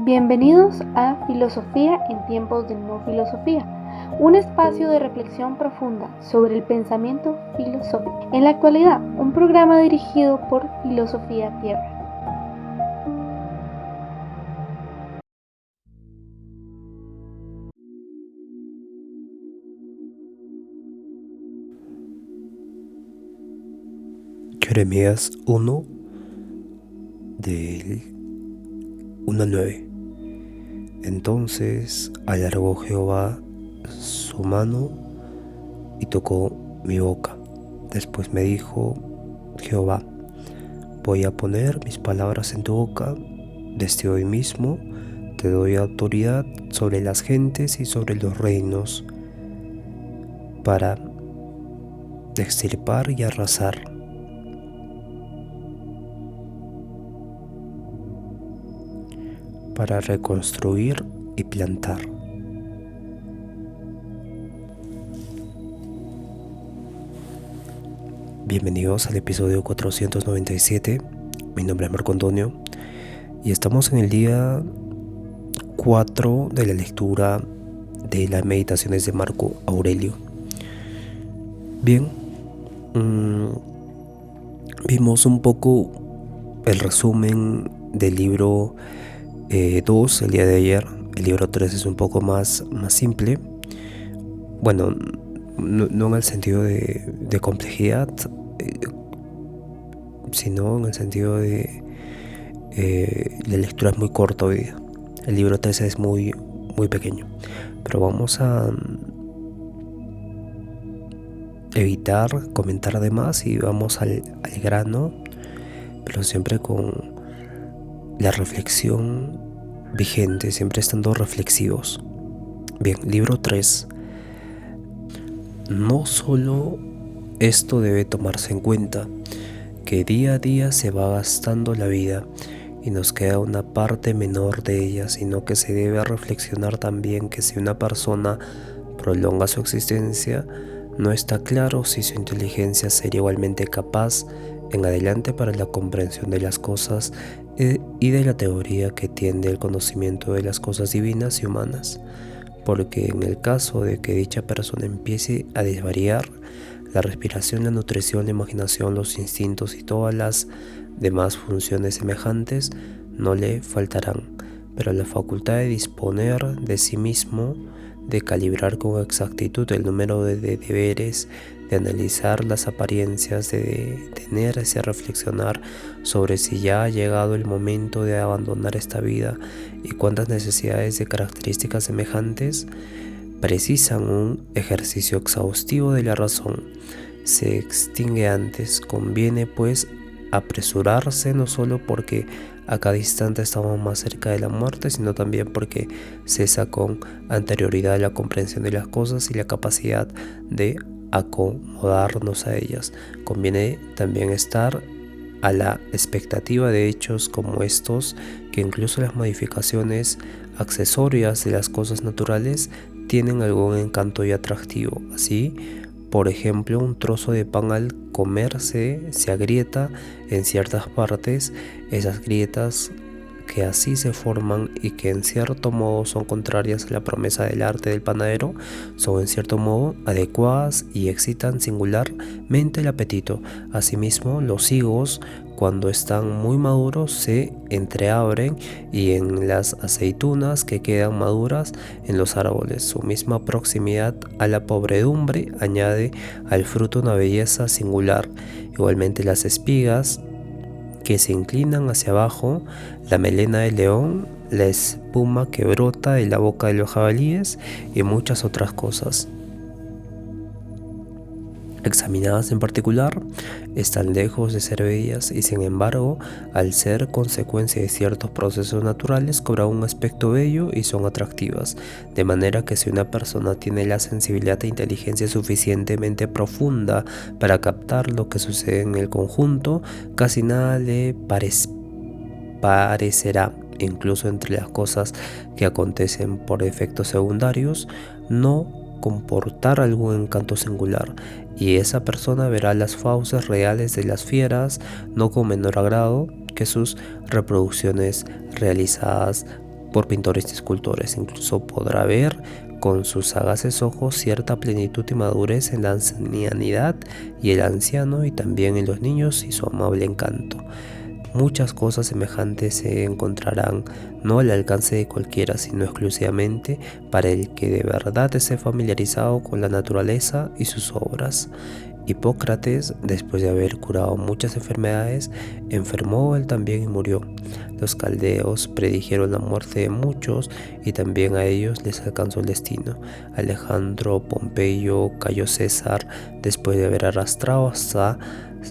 Bienvenidos a Filosofía en tiempos de no filosofía, un espacio de reflexión profunda sobre el pensamiento filosófico. En la actualidad, un programa dirigido por Filosofía Tierra. Jeremías 1 del 1 al 9. Entonces alargó Jehová su mano y tocó mi boca. Después me dijo Jehová: voy a poner mis palabras en tu boca. Desde hoy mismo te doy autoridad sobre las gentes y sobre los reinos, para extirpar y arrasar, para reconstruir y plantar. Bienvenidos al episodio 497. Mi nombre es Marco Antonio y estamos en el día 4 de la lectura de las meditaciones de Marco Aurelio. Bien, vimos un poco el resumen del libro 2 el día de ayer. El libro 3 es un poco más simple. Bueno, no en el sentido de complejidad, sino en el sentido de la lectura es muy corta hoy día. El libro 3 es muy pequeño, pero vamos a evitar comentar de más y vamos al grano, pero siempre con la reflexión vigente, siempre estando reflexivos. Bien, libro 3. No solo esto debe tomarse en cuenta, que día a día se va gastando la vida y nos queda una parte menor de ella, sino que se debe reflexionar también que si una persona prolonga su existencia, no está claro si su inteligencia sería igualmente capaz en adelante para la comprensión de las cosas y de la teoría que tiende al conocimiento de las cosas divinas y humanas, porque en el caso de que dicha persona empiece a desvariar, la respiración, la nutrición, la imaginación, los instintos y todas las demás funciones semejantes no le faltarán, pero la facultad de disponer de sí mismo, de calibrar con exactitud el número de deberes, de analizar las apariencias, de detenerse a reflexionar sobre si ya ha llegado el momento de abandonar esta vida y cuántas necesidades de características semejantes precisan un ejercicio exhaustivo de la razón, se extingue antes. Conviene pues apresurarse, no solo porque a cada instante estamos más cerca de la muerte, sino también porque cesa con anterioridad la comprensión de las cosas y la capacidad de acomodarnos a ellas. Conviene también estar a la expectativa de hechos como estos, que incluso las modificaciones accesorias de las cosas naturales tienen algún encanto y atractivo. Así, por ejemplo, un trozo de pan al comerse se agrieta en ciertas partes. Esas grietas que así se forman y que en cierto modo son contrarias a la promesa del arte del panadero, son en cierto modo adecuadas y excitan singularmente el apetito. Asimismo, los higos, cuando están muy maduros, se entreabren, y en las aceitunas que quedan maduras en los árboles, su misma proximidad a la podredumbre añade al fruto una belleza singular. Igualmente las espigas que se inclinan hacia abajo, la melena del león, la espuma que brota de la boca de los jabalíes y muchas otras cosas, examinadas en particular, están lejos de ser bellas y, sin embargo, al ser consecuencia de ciertos procesos naturales, cobran un aspecto bello y son atractivas, de manera que si una persona tiene la sensibilidad e inteligencia suficientemente profunda para captar lo que sucede en el conjunto, casi nada le parecerá, incluso entre las cosas que acontecen por efectos secundarios, no comportar algún encanto singular, y esa persona verá las fauces reales de las fieras no con menor agrado que sus reproducciones realizadas por pintores y escultores. Incluso podrá ver con sus sagaces ojos cierta plenitud y madurez en la ancianidad y el anciano, y también en los niños y su amable encanto. Muchas cosas semejantes se encontrarán no al alcance de cualquiera, sino exclusivamente para el que de verdad esté familiarizado con la naturaleza y sus obras. Hipócrates, después de haber curado muchas enfermedades, enfermó él también y murió. Los caldeos predijeron la muerte de muchos y también a ellos les alcanzó el destino. Alejandro, Pompeyo, Cayo César, después de haber arrastrado hasta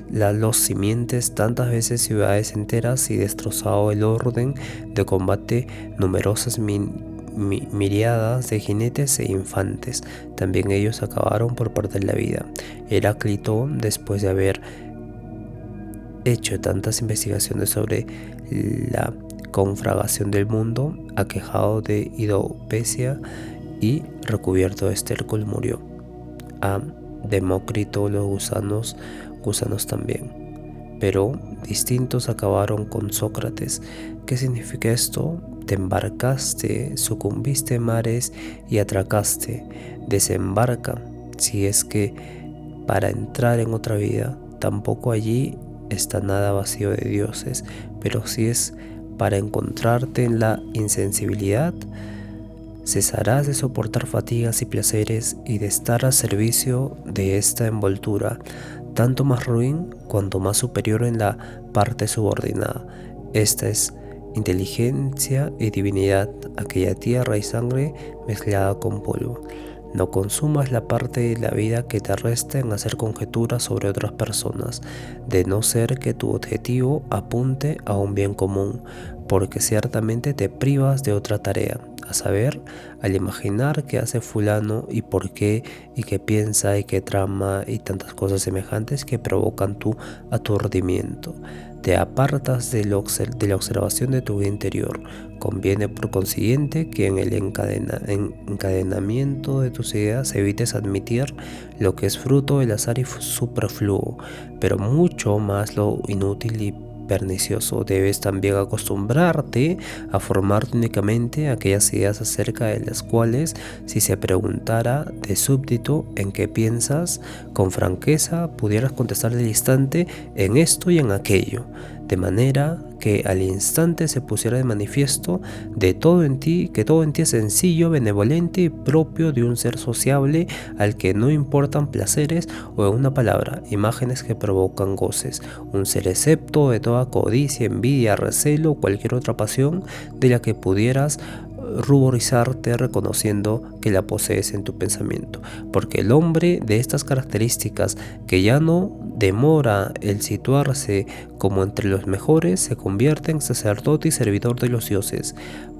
los simientes tantas veces ciudades enteras y destrozado el orden de combate, numerosas miriadas de jinetes e infantes, también ellos acabaron por perder la vida. Heráclito, después de haber hecho tantas investigaciones sobre la conflagración del mundo, aquejado de hidropesia y recubierto de estercol, murió. A Demócrito los gusanos también, pero distintos acabaron con Sócrates. ¿Qué significa esto? Te embarcaste, sucumbiste en mares y atracaste. Desembarca, si es que para entrar en otra vida. Tampoco allí está nada vacío de dioses, pero si es para encontrarte en la insensibilidad, cesarás de soportar fatigas y placeres y de estar al servicio de esta envoltura, tanto más ruin cuanto más superior en la parte subordinada. Esta es inteligencia y divinidad, aquella tierra y sangre mezclada con polvo. No consumas la parte de la vida que te resta en hacer conjeturas sobre otras personas, de no ser que tu objetivo apunte a un bien común, porque ciertamente te privas de otra tarea, a saber, al imaginar qué hace fulano y por qué, y qué piensa y qué trama y tantas cosas semejantes que provocan tu aturdimiento. Te apartas de la observación de tu vida interior. Conviene por consiguiente que en el encadenamiento de tus ideas evites admitir lo que es fruto del azar y superfluo, pero mucho más lo inútil y pernicioso. Debes también acostumbrarte a formarte únicamente aquellas ideas acerca de las cuales, si se preguntara de súbdito en qué piensas, con franqueza pudieras contestar al instante en esto y en aquello, de manera que al instante se pusiera de manifiesto de todo en ti, que todo en ti es sencillo, benevolente y propio de un ser sociable al que no importan placeres o, en una palabra, imágenes que provocan goces, un ser excepto de toda codicia, envidia, recelo o cualquier otra pasión de la que pudieras ruborizarte reconociendo que la posees en tu pensamiento, porque el hombre de estas características, que ya no demora el situarse como entre los mejores, se convierte en sacerdote y servidor de los dioses,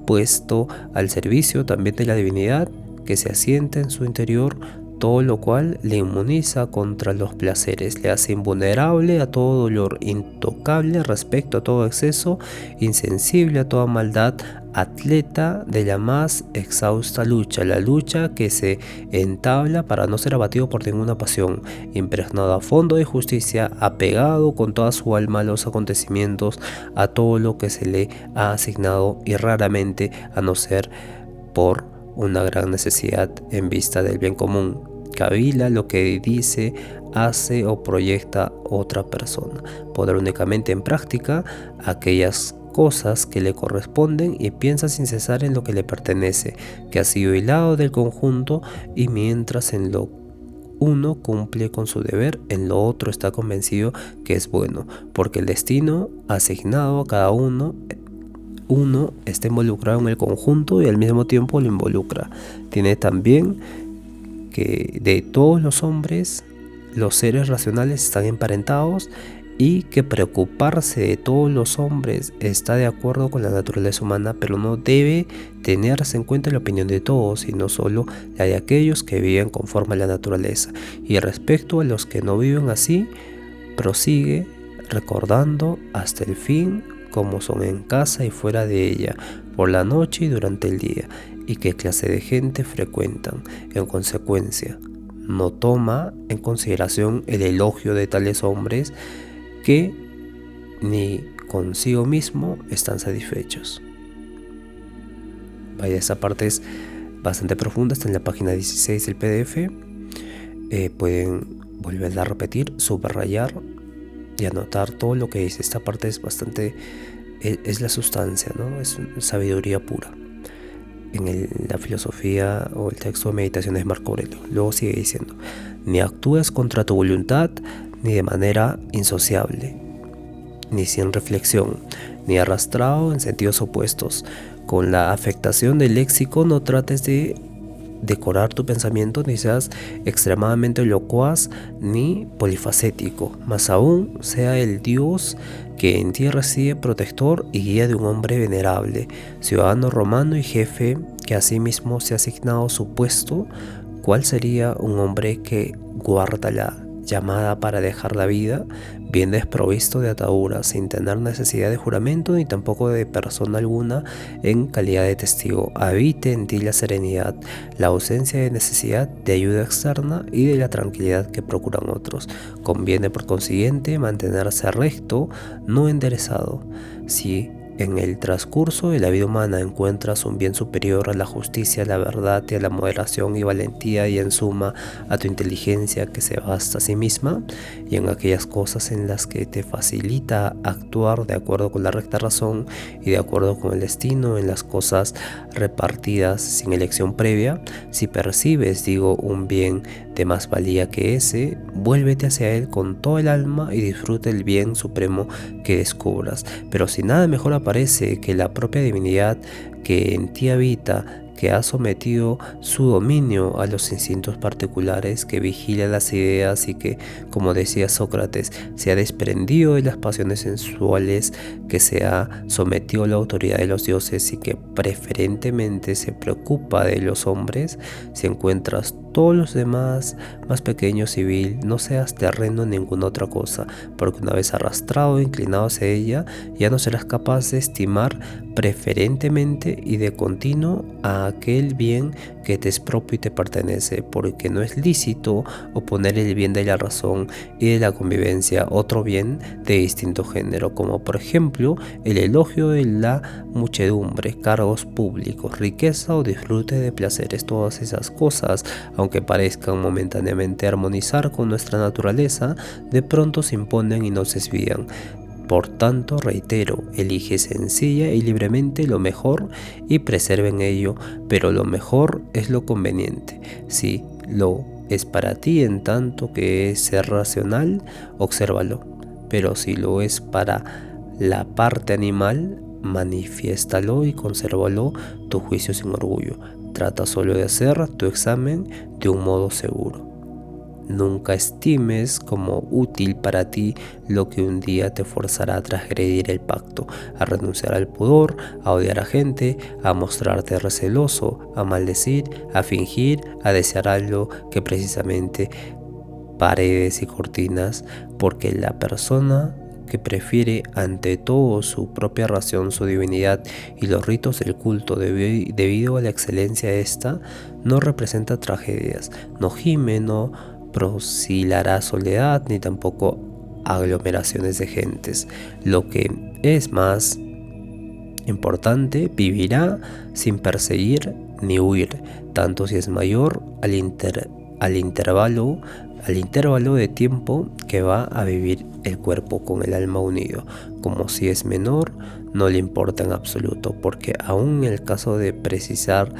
puesto al servicio también de la divinidad que se asienta en su interior, todo lo cual le inmuniza contra los placeres, le hace invulnerable a todo dolor, intocable respecto a todo exceso, insensible a toda maldad, atleta de la más exhausta lucha, la lucha que se entabla para no ser abatido por ninguna pasión, impregnado a fondo de justicia, apegado con toda su alma a los acontecimientos, a todo lo que se le ha asignado y raramente a no ser por una gran necesidad en vista del bien común. Cavila lo que dice, hace o proyecta otra persona. Pondrá únicamente en práctica aquellas cosas que le corresponden y piensa sin cesar en lo que le pertenece, que ha sido hilado del conjunto, y mientras en lo uno cumple con su deber, en lo otro está convencido que es bueno, porque el destino asignado a cada uno está involucrado en el conjunto y al mismo tiempo lo involucra. Tiene también que de todos los hombres, los seres racionales están emparentados, y que preocuparse de todos los hombres está de acuerdo con la naturaleza humana, pero no debe tenerse en cuenta la opinión de todos, sino solo la de aquellos que viven conforme a la naturaleza. Y respecto a los que no viven así, prosigue recordando hasta el fin cómo son en casa y fuera de ella, por la noche y durante el día, y qué clase de gente frecuentan. En consecuencia, no toma en consideración el elogio de tales hombres que ni consigo mismo están satisfechos. Vaya, esa parte es bastante profunda, está en la página 16 del PDF. Pueden volverla a repetir, subrayar y anotar todo lo que dice. Esta parte es bastante, es la sustancia, ¿no? Es sabiduría pura. En la filosofía o el texto de Meditaciones de Marco Aurelio. Luego sigue diciendo: ni actúes contra tu voluntad, ni de manera insociable, ni sin reflexión, ni arrastrado en sentidos opuestos. Con la afectación del léxico no trates de decorar tu pensamiento, ni seas extremadamente locuaz ni polifacético. Más aún, sea el Dios que en ti reside protector y guía de un hombre venerable, ciudadano romano y jefe, que asimismo se ha asignado su puesto. ¿Cuál sería un hombre que guarda la llamada para dejar la vida, bien desprovisto de ataduras, sin tener necesidad de juramento ni tampoco de persona alguna en calidad de testigo? Habite en ti la serenidad, la ausencia de necesidad de ayuda externa y de la tranquilidad que procuran otros. Conviene por consiguiente mantenerse recto, no enderezado. Si en el transcurso de la vida humana encuentras un bien superior a la justicia, a la verdad y a la moderación y valentía, y en suma a tu inteligencia que se basta a sí misma, y en aquellas cosas en las que te facilita actuar de acuerdo con la recta razón y de acuerdo con el destino, en las cosas repartidas sin elección previa, si percibes, un bien de más valía que ese, vuélvete hacia él con todo el alma y disfruta el bien supremo que descubras. Pero si nada mejor aparece que la propia divinidad que en ti habita, que ha sometido su dominio a los instintos particulares, que vigila las ideas y que, como decía Sócrates, se ha desprendido de las pasiones sensuales, que se ha sometido a la autoridad de los dioses y que preferentemente se preocupa de los hombres, si encuentras todos los demás más pequeños y vil, no seas terreno en ninguna otra cosa, porque una vez arrastrado e inclinado hacia ella, ya no serás capaz de estimar preferentemente y de continuo a aquel bien que te es propio y te pertenece, porque no es lícito oponer el bien de la razón y de la convivencia otro bien de distinto género, como por ejemplo el elogio de la muchedumbre, cargos públicos, riqueza o disfrute de placeres. Todas esas cosas, aunque parezcan momentáneamente armonizar con nuestra naturaleza, de pronto se imponen y nos desvían. Por tanto, reitero, elige sencilla y libremente lo mejor y preserva en ello, pero lo mejor es lo conveniente. Si lo es para ti en tanto que es ser racional, obsérvalo, pero si lo es para la parte animal, manifiéstalo y consérvalo tu juicio sin orgullo. Trata solo de hacer tu examen de un modo seguro. Nunca estimes como útil para ti lo que un día te forzará a transgredir el pacto, a renunciar al pudor, a odiar a gente, a mostrarte receloso, a maldecir, a fingir, a desear algo que precisamente paredes y cortinas, porque la persona que prefiere ante todo su propia razón, su divinidad y los ritos del culto debido a la excelencia de esta, no representa tragedias, no gime, no prosilará soledad, ni tampoco aglomeraciones de gentes. Lo que es más importante, vivirá sin perseguir ni huir, tanto si es mayor al intervalo de tiempo que va a vivir el cuerpo con el alma unido, como si es menor, no le importa en absoluto, porque aún en el caso de precisar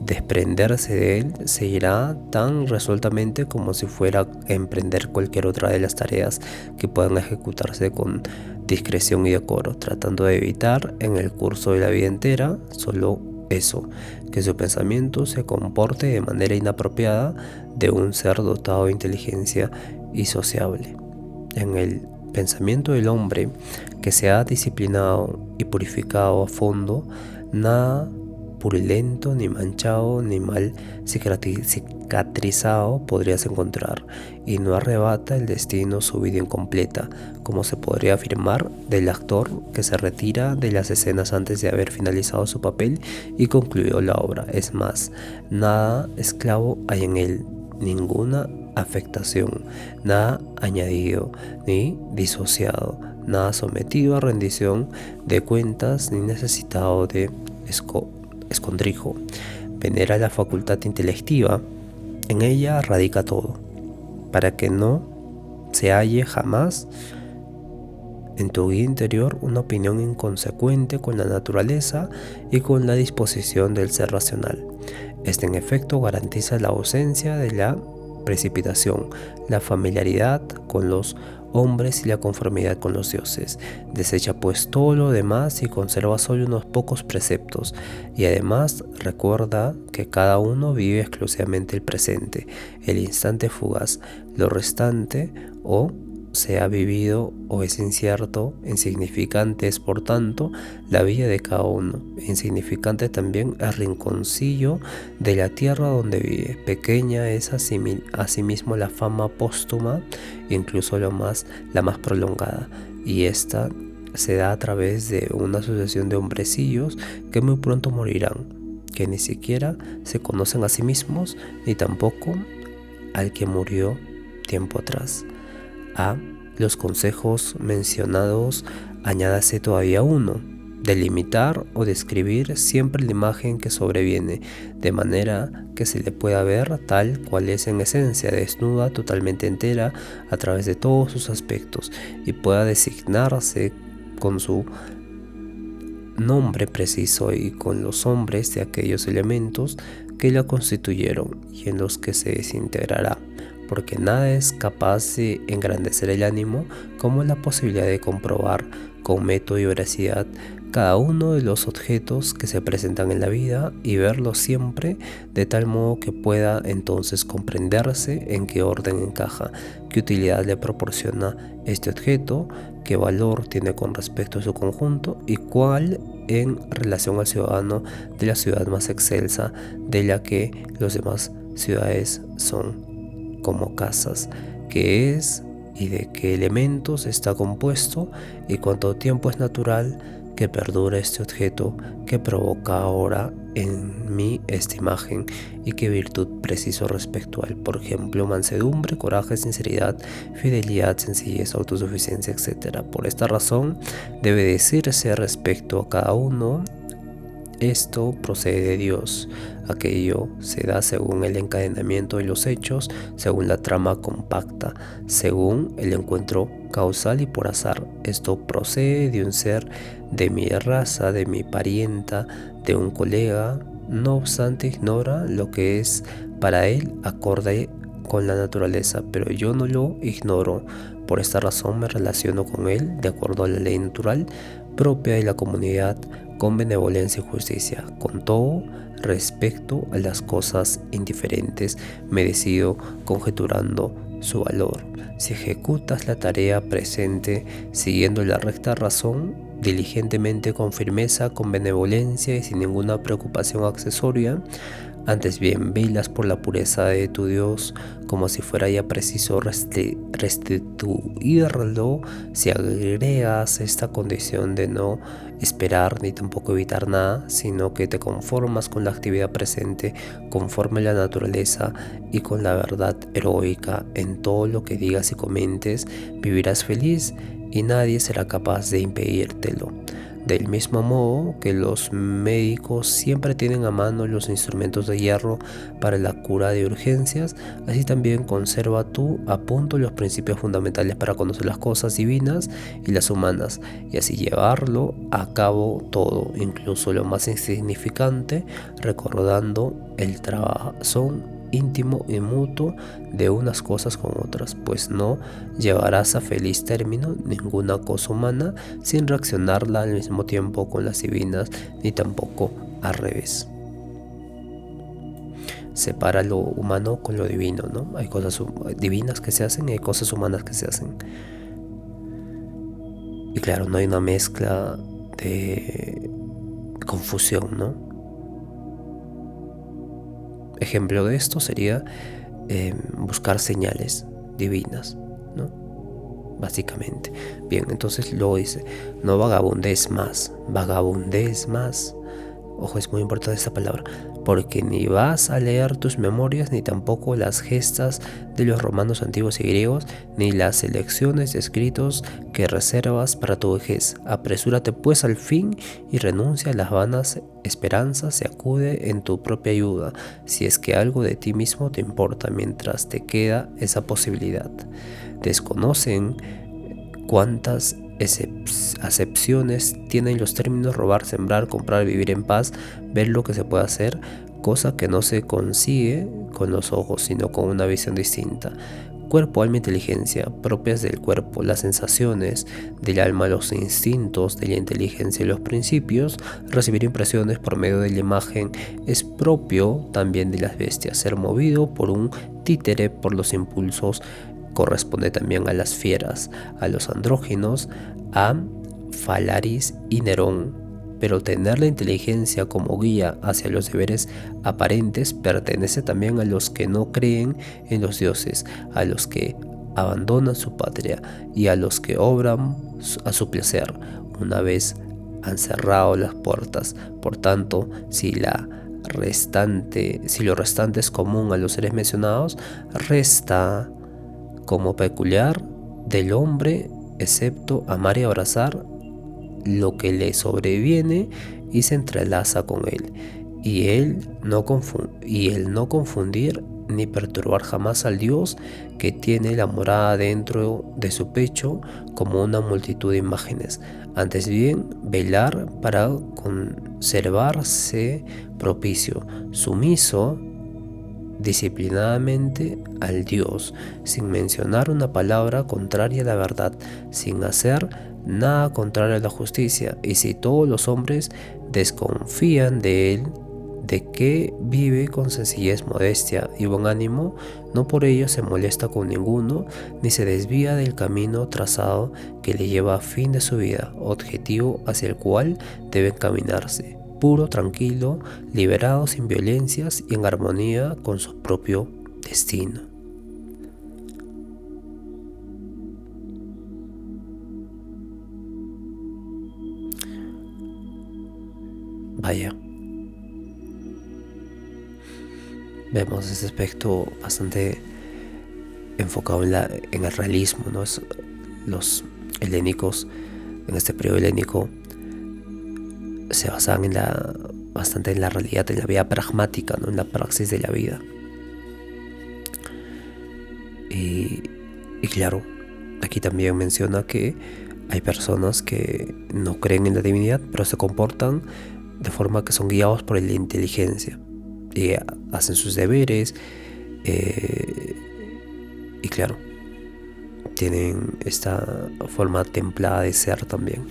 desprenderse de él, se irá tan resueltamente como si fuera a emprender cualquier otra de las tareas que puedan ejecutarse con discreción y decoro, tratando de evitar en el curso de la vida entera solo eso, que su pensamiento se comporte de manera inapropiada de un ser dotado de inteligencia y sociable. En el pensamiento del hombre que se ha disciplinado y purificado a fondo, nada purulento, ni manchado, ni mal cicatrizado podrías encontrar, y no arrebata el destino su vida incompleta, como se podría afirmar del actor que se retira de las escenas antes de haber finalizado su papel y concluido la obra. Es más, nada esclavo hay en él, ninguna afectación, nada añadido ni disociado, nada sometido a rendición de cuentas ni necesitado de escondrijo, venera la facultad intelectiva, en ella radica todo, para que no se halle jamás en tu guía interior una opinión inconsecuente con la naturaleza y con la disposición del ser racional. Este en efecto garantiza la ausencia de la precipitación, la familiaridad con los hombres y la conformidad con los dioses. Desecha pues todo lo demás y conserva solo unos pocos preceptos, y además recuerda que cada uno vive exclusivamente el presente, el instante fugaz. Lo restante o se ha vivido o es incierto. Insignificante es por tanto la vida de cada uno, insignificante también el rinconcillo de la tierra donde vive. Pequeña es asimismo la fama póstuma, incluso la más prolongada, y esta se da a través de una asociación de hombrecillos que muy pronto morirán, que ni siquiera se conocen a sí mismos, ni tampoco al que murió tiempo atrás. A los consejos mencionados añádase todavía uno: delimitar o describir siempre la imagen que sobreviene, de manera que se le pueda ver tal cual es en esencia, desnuda, totalmente entera, a través de todos sus aspectos, y pueda designarse con su nombre preciso y con los nombres de aquellos elementos que la constituyeron y en los que se desintegrará, porque nada es capaz de engrandecer el ánimo como la posibilidad de comprobar con método y veracidad cada uno de los objetos que se presentan en la vida y verlos siempre de tal modo que pueda entonces comprenderse en qué orden encaja, qué utilidad le proporciona este objeto, qué valor tiene con respecto a su conjunto y cuál en relación al ciudadano de la ciudad más excelsa, de la que los demás ciudades son como casas, qué es y de qué elementos está compuesto y cuánto tiempo es natural que perdura este objeto que provoca ahora en mí esta imagen y qué virtud preciso respecto a él, por ejemplo, mansedumbre, coraje, sinceridad, fidelidad, sencillez, autosuficiencia, etc. Por esta razón debe decirse respecto a cada uno: esto procede de Dios. Aquello se da según el encadenamiento de los hechos, según la trama compacta, según el encuentro causal y por azar. Esto procede de un ser de mi raza, de mi parienta, de un colega. No obstante, ignora lo que es para él acorde con la naturaleza, pero yo no lo ignoro. Por esta razón me relaciono con él de acuerdo a la ley natural propia de la comunidad, con benevolencia y justicia. Con todo respecto a las cosas indiferentes, me decido conjeturando su valor. Si ejecutas la tarea presente siguiendo la recta razón, diligentemente, con firmeza, con benevolencia y sin ninguna preocupación accesoria, antes bien velas por la pureza de tu Dios, como si fuera ya preciso restituirlo, si agregas esta condición de no esperar ni tampoco evitar nada, sino que te conformas con la actividad presente conforme a la naturaleza y con la verdad heroica en todo lo que digas y comentes, vivirás feliz y nadie será capaz de impedírtelo. Del mismo modo que los médicos siempre tienen a mano los instrumentos de hierro para la cura de urgencias, así también conserva tú a punto los principios fundamentales para conocer las cosas divinas y las humanas, y así llevarlo a cabo todo, incluso lo más insignificante, recordando el trabajo íntimo y mutuo de unas cosas con otras, pues no llevarás a feliz término ninguna cosa humana sin reaccionarla al mismo tiempo con las divinas, ni tampoco al revés. Separa lo humano con lo divino, ¿no? Hay cosas divinas que se hacen y hay cosas humanas que se hacen. Y claro, no hay una mezcla de confusión, ¿no? Ejemplo de esto sería buscar señales divinas, ¿no? Básicamente. Bien, entonces luego dice: no vagabundes más, ojo, es muy importante esta palabra, porque ni vas a leer tus memorias, ni tampoco las gestas de los romanos antiguos y griegos, ni las selecciones de escritos que reservas para tu vejez. Apresúrate pues al fin y renuncia a las vanas esperanzas y acude en tu propia ayuda, si es que algo de ti mismo te importa mientras te queda esa posibilidad. Desconocen cuántas acepciones tienen los términos robar, sembrar, comprar, vivir en paz, ver lo que se puede hacer, cosa que no se consigue con los ojos, sino con una visión distinta. Cuerpo, alma, inteligencia, propias del cuerpo, las sensaciones del alma, los instintos de la inteligencia y los principios, recibir impresiones por medio de la imagen, es propio también de las bestias. Ser movido por un títere por los impulsos corresponde también a las fieras, a los andróginos, a Falaris y Nerón. Pero tener la inteligencia como guía hacia los deberes aparentes pertenece también a los que no creen en los dioses, a los que abandonan su patria y a los que obran a su placer, una vez han cerrado las puertas. Por tanto, si lo restante es común a los seres mencionados, resta como peculiar del hombre, excepto amar y abrazar lo que le sobreviene y se entrelaza con él, y el no confundir ni perturbar jamás al Dios que tiene la morada dentro de su pecho como una multitud de imágenes. Antes bien, velar para conservarse propicio, sumiso disciplinadamente al Dios, sin mencionar una palabra contraria a la verdad, sin hacer nada contrario a la justicia. Y si todos los hombres desconfían de él, de que vive con sencillez, modestia y buen ánimo, no por ello se molesta con ninguno, ni se desvía del camino trazado que le lleva a fin de su vida, objetivo hacia el cual debe encaminarse, puro, tranquilo, liberado, sin violencias y en armonía con su propio destino. Vaya, vemos ese aspecto bastante enfocado en el realismo, ¿no? Los helénicos, en este periodo helénico, se basaban bastante en la realidad, en la vida pragmática, ¿no? En la praxis de la vida. Y claro, aquí también menciona que hay personas que no creen en la divinidad, pero se comportan de forma que son guiados por la inteligencia y hacen sus deberes, y claro, tienen esta forma templada de ser también.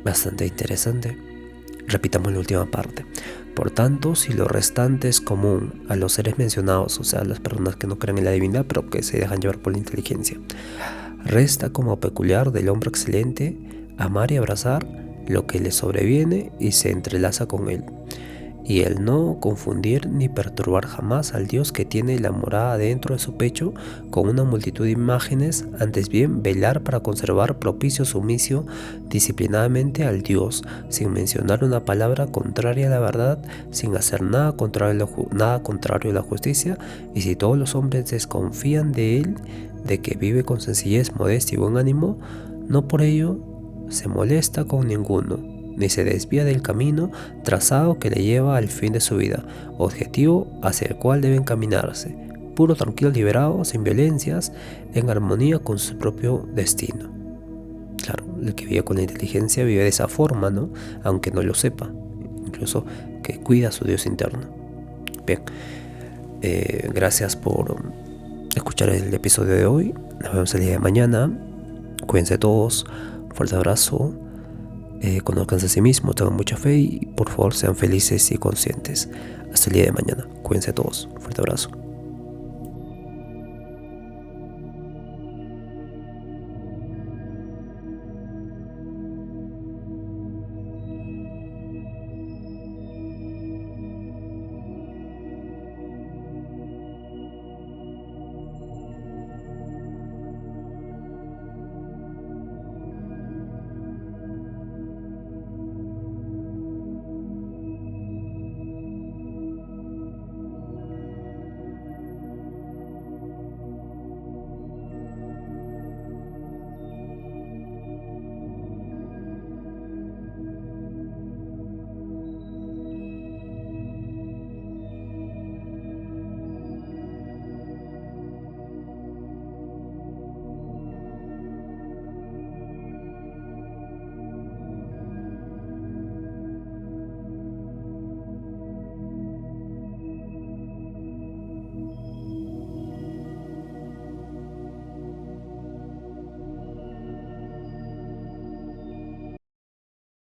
Bastante interesante. Repitamos la última parte. Por tanto, si lo restante es común a los seres mencionados, o sea, las personas que no creen en la divinidad pero que se dejan llevar por la inteligencia, resta como peculiar del hombre excelente amar y abrazar lo que le sobreviene y se entrelaza con él, y el no confundir ni perturbar jamás al Dios que tiene la morada dentro de su pecho con una multitud de imágenes, antes bien velar para conservar propicio sumicio disciplinadamente al Dios, sin mencionar una palabra contraria a la verdad, sin hacer nada contrario a la justicia. Y si todos los hombres desconfían de él, de que vive con sencillez, modestia y buen ánimo, no por ello se molesta con ninguno, ni se desvía del camino trazado que le lleva al fin de su vida, objetivo hacia el cual debe encaminarse, puro, tranquilo, liberado, sin violencias, en armonía con su propio destino. Claro, el que vive con la inteligencia vive de esa forma, ¿no? Aunque no lo sepa, incluso que cuida a su Dios interno. Bien, gracias por escuchar el episodio de hoy. Nos vemos el día de mañana. Cuídense todos, fuerte abrazo. Conozcanse a sí mismos, tengan mucha fe y por favor sean felices y conscientes. Hasta el día de mañana. Cuídense todos. Fuerte abrazo.